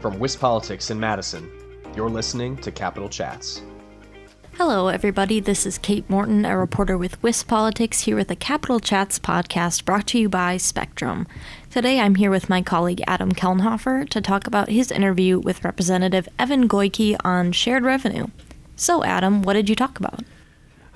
From WisPolitics in Madison, you're listening to Capitol Chats. Hello, everybody. This is Kate Morton, a reporter with WisPolitics, here with the Capitol Chats podcast brought to you by Spectrum. Today, I'm here with my colleague Adam Kelnhofer to talk about his interview with Representative Evan Goyke on shared revenue. So, Adam, what did you talk about?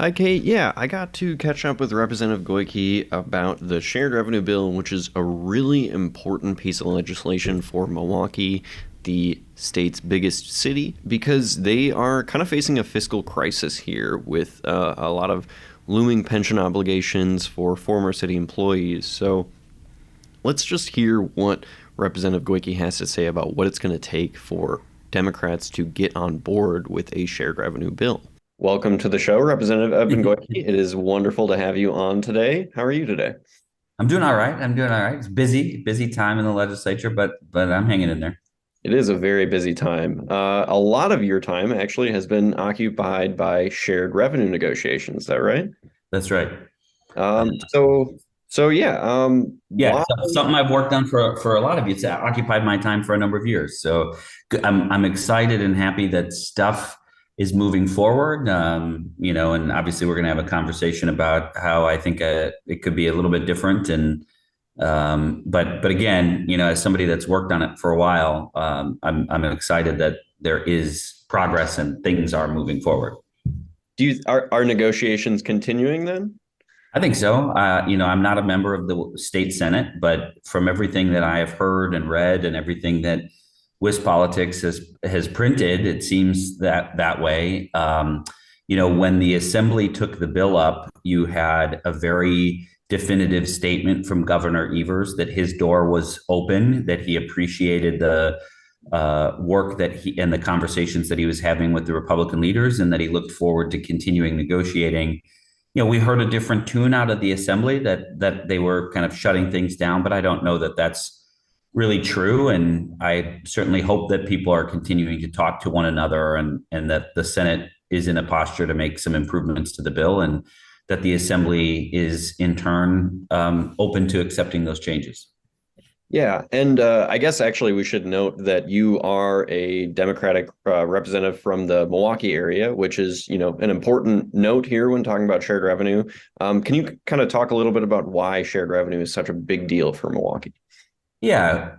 Hi, Kate. Yeah, I got to catch up with Representative Goyke about the shared revenue bill, which is a really important piece of legislation for Milwaukee, the state's biggest city, because they are kind of facing a fiscal crisis here with a lot of looming pension obligations for former city employees. So let's just hear what Representative Goyke has to say about what it's going to take for Democrats to get on board with a shared revenue bill. Welcome to the show, Representative Evan Goyke. It is wonderful to have you on today. How are you today? I'm doing all right. It's busy time in the legislature, but I'm hanging in there. It is a very busy time. A lot of your time actually has been occupied by shared revenue negotiations. Is that right? That's right. So something I've worked on for a lot of you. It's occupied my time for a number of years. So I'm excited and happy that stuff is moving forward. And obviously we're going to have a conversation about how I think it could be a little bit different. And but again, as somebody that's worked on it for a while, I'm excited that there is progress and things are moving forward. Are negotiations continuing then? I think so. I'm not a member of the state Senate, but from everything that I have heard and read and everything that WisPolitics has printed, it seems that way. When the Assembly took the bill up, you had a very definitive statement from Governor Evers that his door was open, that he appreciated the work that he and the conversations that he was having with the Republican leaders, and that he looked forward to continuing negotiating. We heard a different tune out of the Assembly that they were kind of shutting things down, but I don't know that that's really true. And I certainly hope that people are continuing to talk to one another and that the Senate is in a posture to make some improvements to the bill, and that the Assembly is in turn open to accepting those changes. Yeah. And I guess actually we should note that you are a Democratic representative from the Milwaukee area, which is, an important note here when talking about shared revenue. Can you kind of talk a little bit about why shared revenue is such a big deal for Milwaukee? Yeah,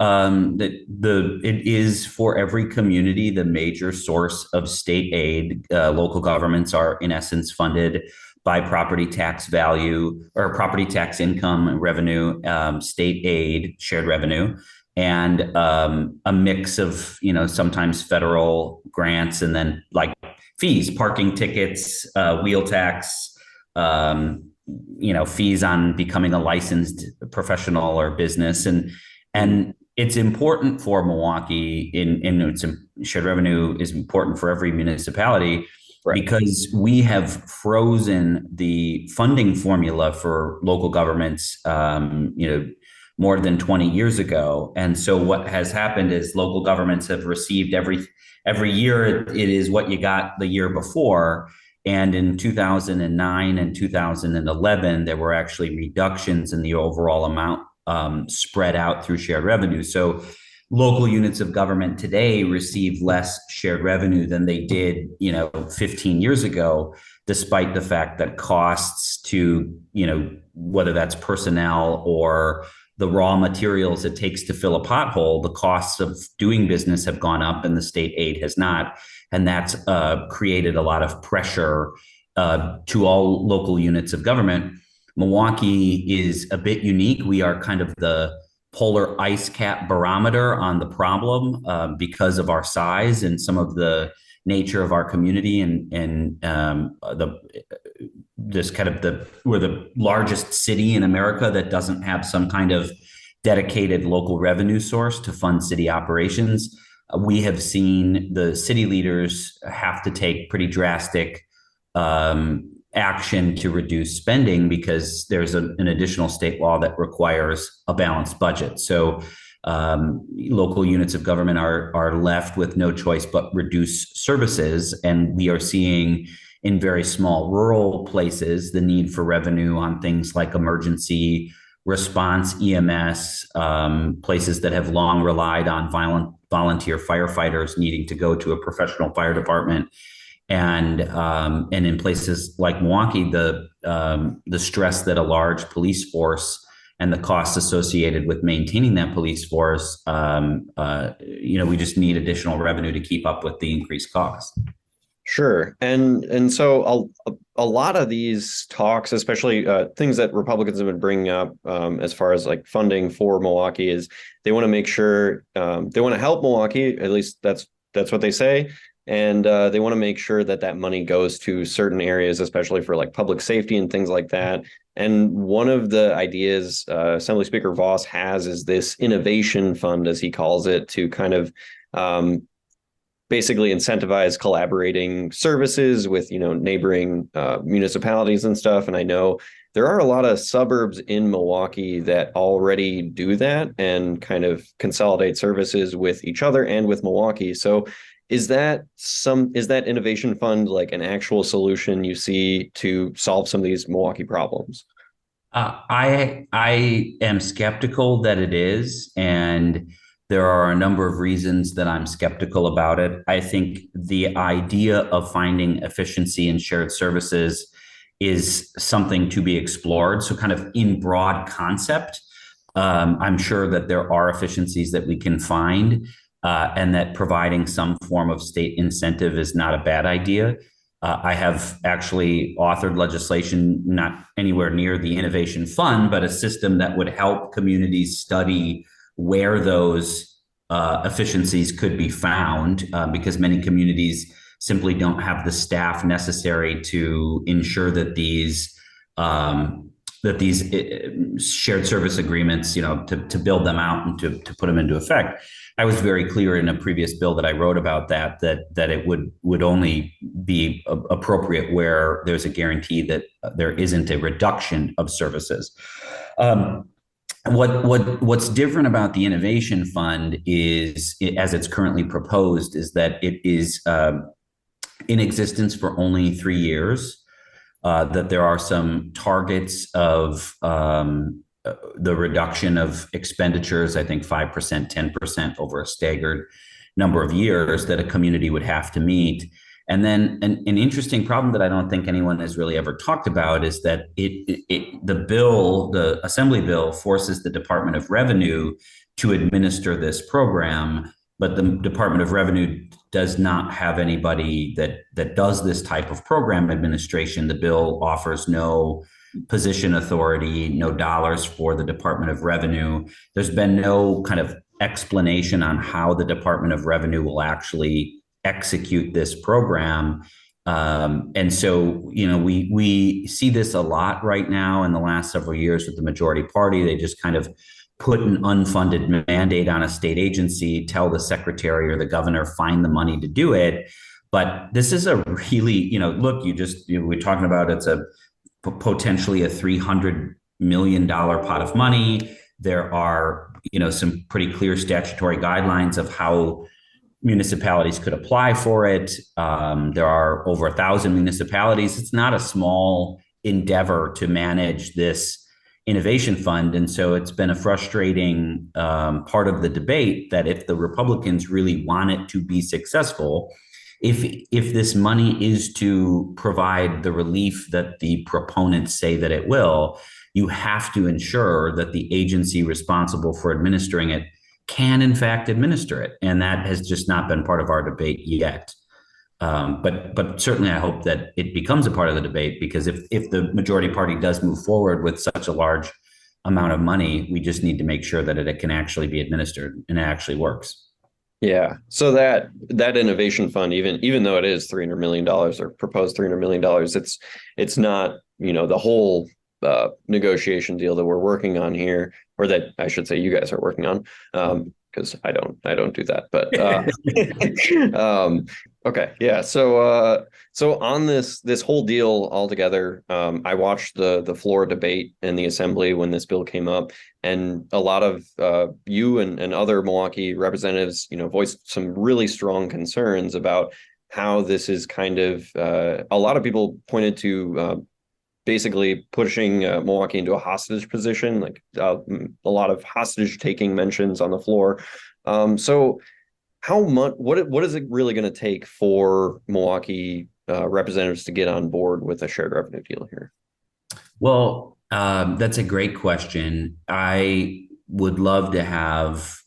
it is for every community the major source of state aid. Local governments are in essence funded by property tax value or property tax income and revenue, state aid, shared revenue, and a mix of sometimes federal grants and then like fees, parking tickets, wheel tax, fees on becoming a licensed professional or business. And it's important for Milwaukee shared revenue is important for every municipality, right? Because we have frozen the funding formula for local governments, more than 20 years ago. And so what has happened is local governments have received every year, it is what you got the year before. And in 2009 and 2011, there were actually reductions in the overall amount spread out through shared revenue. So local units of government today receive less shared revenue than they did, 15 years ago, despite the fact that costs to, whether that's personnel or the raw materials it takes to fill a pothole, the costs of doing business have gone up and the state aid has not. And that's created a lot of pressure to all local units of government. Milwaukee is a bit unique. We are kind of the polar ice cap barometer on the problem because of our size and some of the nature of our community and we're the largest city in America that doesn't have some kind of dedicated local revenue source to fund city operations. We have seen the city leaders have to take pretty drastic action to reduce spending because there's an additional state law that requires a balanced budget. So local units of government are left with no choice but reduce services. And we are seeing in very small rural places the need for revenue on things like emergency response EMS, places that have long relied on volunteer firefighters needing to go to a professional fire department. And in places like Milwaukee, the stress that a large police force and the costs associated with maintaining that police force, we just need additional revenue to keep up with the increased cost. Sure. And so a lot of these talks, especially things that Republicans have been bringing up as far as like funding for Milwaukee, is they want to make sure they want to help Milwaukee. At least that's what they say. And they want to make sure that money goes to certain areas, especially for like public safety and things like that. And one of the ideas Assembly Speaker Voss has is this innovation fund, as he calls it, to kind of basically incentivize collaborating services with, neighboring municipalities and stuff. And I know there are a lot of suburbs in Milwaukee that already do that and kind of consolidate services with each other and with Milwaukee. So is that innovation fund like an actual solution you see to solve some of these Milwaukee problems? I am skeptical that it is, and there are a number of reasons that I'm skeptical about it. I think the idea of finding efficiency in shared services is something to be explored. So kind of in broad concept, I'm sure that there are efficiencies that we can find, and that providing some form of state incentive is not a bad idea. I have actually authored legislation, not anywhere near the Innovation Fund, but a system that would help communities study where those efficiencies could be found, because many communities simply don't have the staff necessary to ensure that these shared service agreements, to build them out and to put them into effect. I was very clear in a previous bill that I wrote about that it would only be appropriate where there's a guarantee that there isn't a reduction of services. What's different about the Innovation Fund is, as it's currently proposed, is that it is in existence for only 3 years. That there are some targets of the reduction of expenditures, I think 5%, 10% over a staggered number of years that a community would have to meet. And then an interesting problem that I don't think anyone has really ever talked about is that the Assembly bill forces the Department of Revenue to administer this program, but the Department of Revenue does not have anybody that does this type of program administration. The bill offers no position authority, no dollars for the Department of Revenue. There's been no kind of explanation on how the Department of Revenue will actually execute this program. And so, we see this a lot right now in the last several years with the majority party. They just kind of put an unfunded mandate on a state agency, tell the secretary or the governor, find the money to do it. But this is a really, look, we're talking about it's a potentially a $300 million pot of money. There are, some pretty clear statutory guidelines of how municipalities could apply for it. There are over 1,000 municipalities. It's not a small endeavor to manage this innovation fund. And so it's been a frustrating part of the debate that if the Republicans really want it to be successful, if this money is to provide the relief that the proponents say that it will, you have to ensure that the agency responsible for administering it can in fact administer it. And that has just not been part of our debate yet. But certainly I hope that it becomes a part of the debate, because if the majority party does move forward with such a large amount of money, we just need to make sure that it can actually be administered and it actually works. Yeah. So that innovation fund, even though it is $300 million or proposed $300 million, it's not, the whole negotiation deal that we're working on here, or that I should say you guys are working on, because I don't do that. But okay, yeah. So on this whole deal altogether, I watched the floor debate in the Assembly when this bill came up, and a lot of you and other Milwaukee representatives, voiced some really strong concerns about how this is kind of a lot of people pointed to basically pushing Milwaukee into a hostage position, like a lot of hostage taking mentions on the floor. So how much, what is it really going to take for Milwaukee representatives to get on board with a shared revenue deal here? Well, that's a great question. I would love to have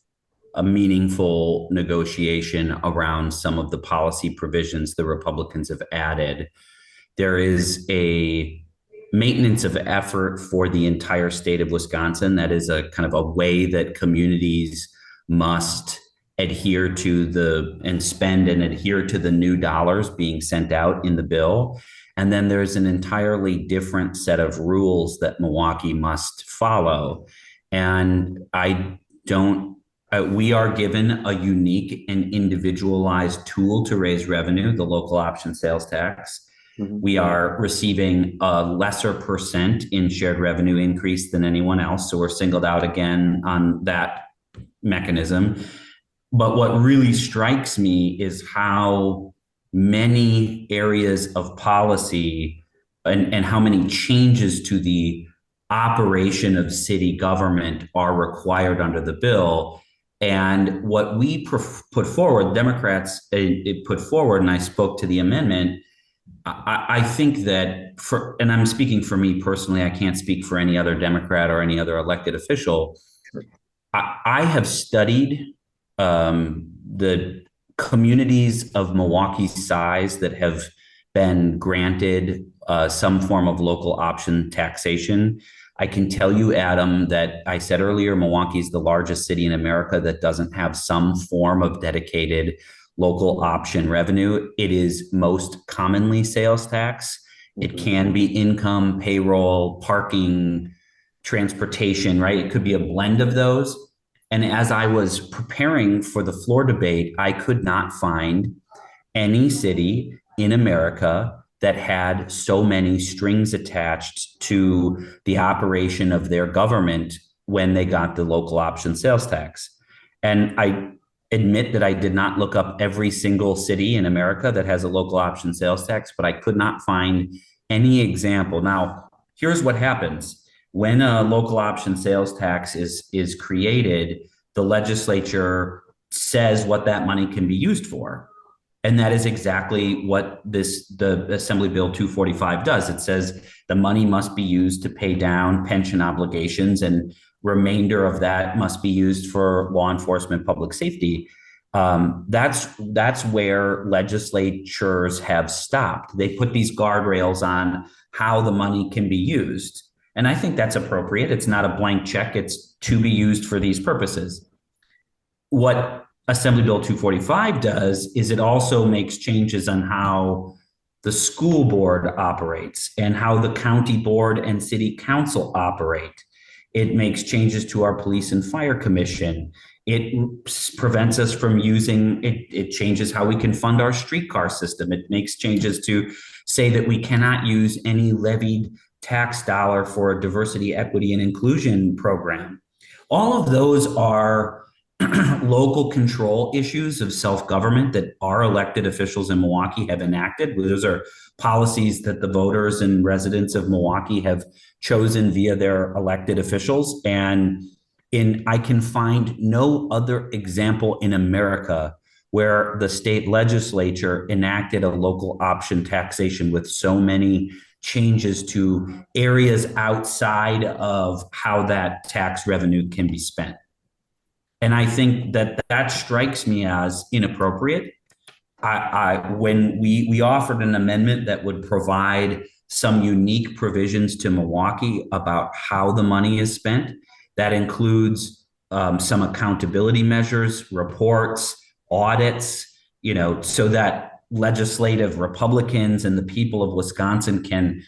a meaningful negotiation around some of the policy provisions the Republicans have added. There is a maintenance of effort for the entire state of Wisconsin. That is a kind of a way that communities must adhere to and spend and adhere to the new dollars being sent out in the bill. And then there's an entirely different set of rules that Milwaukee must follow. And we are given a unique and individualized tool to raise revenue, the local option sales tax. Mm-hmm. We are receiving a lesser percent in shared revenue increase than anyone else. So we're singled out again on that mechanism. But what really strikes me is how many areas of policy and how many changes to the operation of city government are required under the bill. And what we put forward, Democrats put forward, and I spoke to the amendment, I think that and I'm speaking for me personally, I can't speak for any other Democrat or any other elected official. Sure. I have studied the communities of Milwaukee's size that have been granted some form of local option taxation. I can tell you, Adam, that I said earlier, Milwaukee is the largest city in America that doesn't have some form of dedicated local option revenue. It is most commonly sales tax. It can be income, payroll, parking, transportation, right? It could be a blend of those. And as I was preparing for the floor debate, I could not find any city in America that had so many strings attached to the operation of their government when they got the local option sales tax. And I admit that I did not look up every single city in America that has a local option sales tax, but I could not find any example. Now, here's what happens. When a local option sales tax is created, the legislature says what that money can be used for. And that is exactly what the Assembly Bill 245 does. It says the money must be used to pay down pension obligations, and remainder of that must be used for law enforcement, public safety. That's where legislatures have stopped. They put these guardrails on how the money can be used. And I think that's appropriate. It's not a blank check. It's to be used for these purposes. What Assembly Bill 245 does is it also makes changes on how the school board operates and how the county board and city council operate. It makes changes to our police and fire commission. It prevents us from using, it changes how we can fund our streetcar system. It makes changes to say that we cannot use any levied tax dollar for a diversity, equity, and inclusion program. All of those are local control issues of self-government that our elected officials in Milwaukee have enacted. Those are policies that the voters and residents of Milwaukee have chosen via their elected officials. And I can find no other example in America where the state legislature enacted a local option taxation with so many changes to areas outside of how that tax revenue can be spent. And I think that strikes me as inappropriate. When we offered an amendment that would provide some unique provisions to Milwaukee about how the money is spent, that includes some accountability measures, reports, audits, so that legislative Republicans and the people of Wisconsin can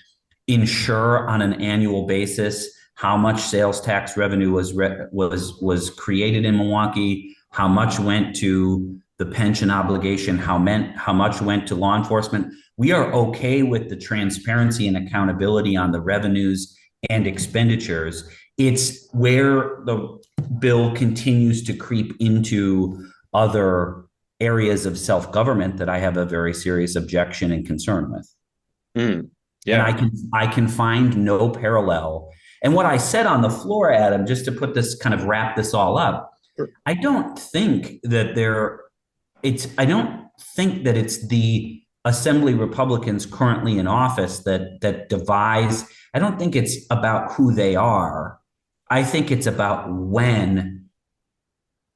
ensure on an annual basis how much sales tax revenue was created in Milwaukee, how much went to the pension obligation, how much went to law enforcement. We are okay with the transparency and accountability on the revenues and expenditures. It's where the bill continues to creep into other areas of self-government that I have a very serious objection and concern with. Yeah. And I can find no parallel. And what I said on the floor, Adam, just to put this kind of wrap this all up, Sure. I don't think that I don't think that it's the Assembly Republicans currently in office that devise. I don't think it's about who they are. I think it's about when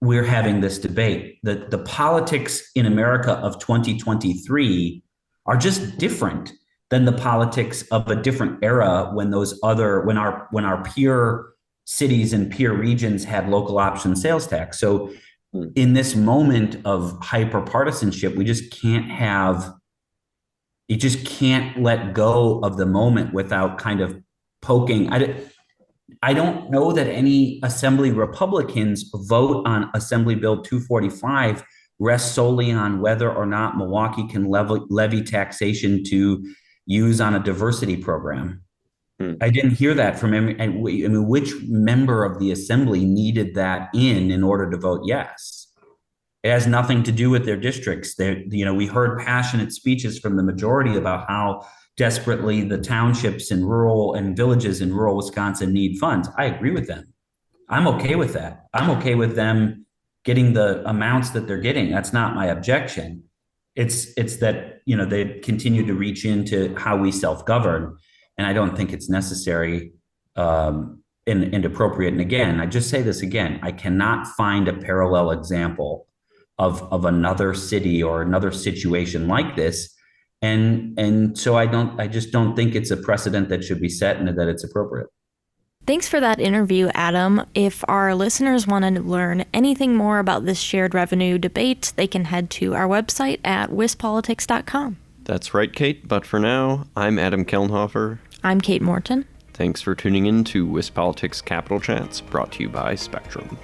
we're having this debate. The politics in America of 2023 are just different than the politics of a different era when our peer cities and peer regions had local option sales tax. So in this moment of hyper partisanship, you just can't let go of the moment without kind of poking. I don't know that any Assembly Republicans vote on Assembly Bill 245 rests solely on whether or not Milwaukee can levy taxation to use on a diversity program. I didn't hear that from him. I mean, which member of the assembly needed that in order to vote yes? It has nothing to do with their districts. We heard passionate speeches from the majority about how desperately the townships and rural and villages in rural Wisconsin need funds. I agree with them. I'm okay with that. I'm okay with them getting the amounts that they're getting. That's not my objection. It's that, they continue to reach into how we self-govern. And I don't think it's necessary and appropriate. And again, I just say this again, I cannot find a parallel example of another city or another situation like this. And so I just don't think it's a precedent that should be set and that it's appropriate. Thanks for that interview, Adam. If our listeners want to learn anything more about this shared revenue debate, they can head to our website at wispolitics.com. That's right, Kate. But for now, I'm Adam Kellenhofer. I'm Kate Morton. Thanks for tuning in to WisPolitics Capital Chats, brought to you by Spectrum.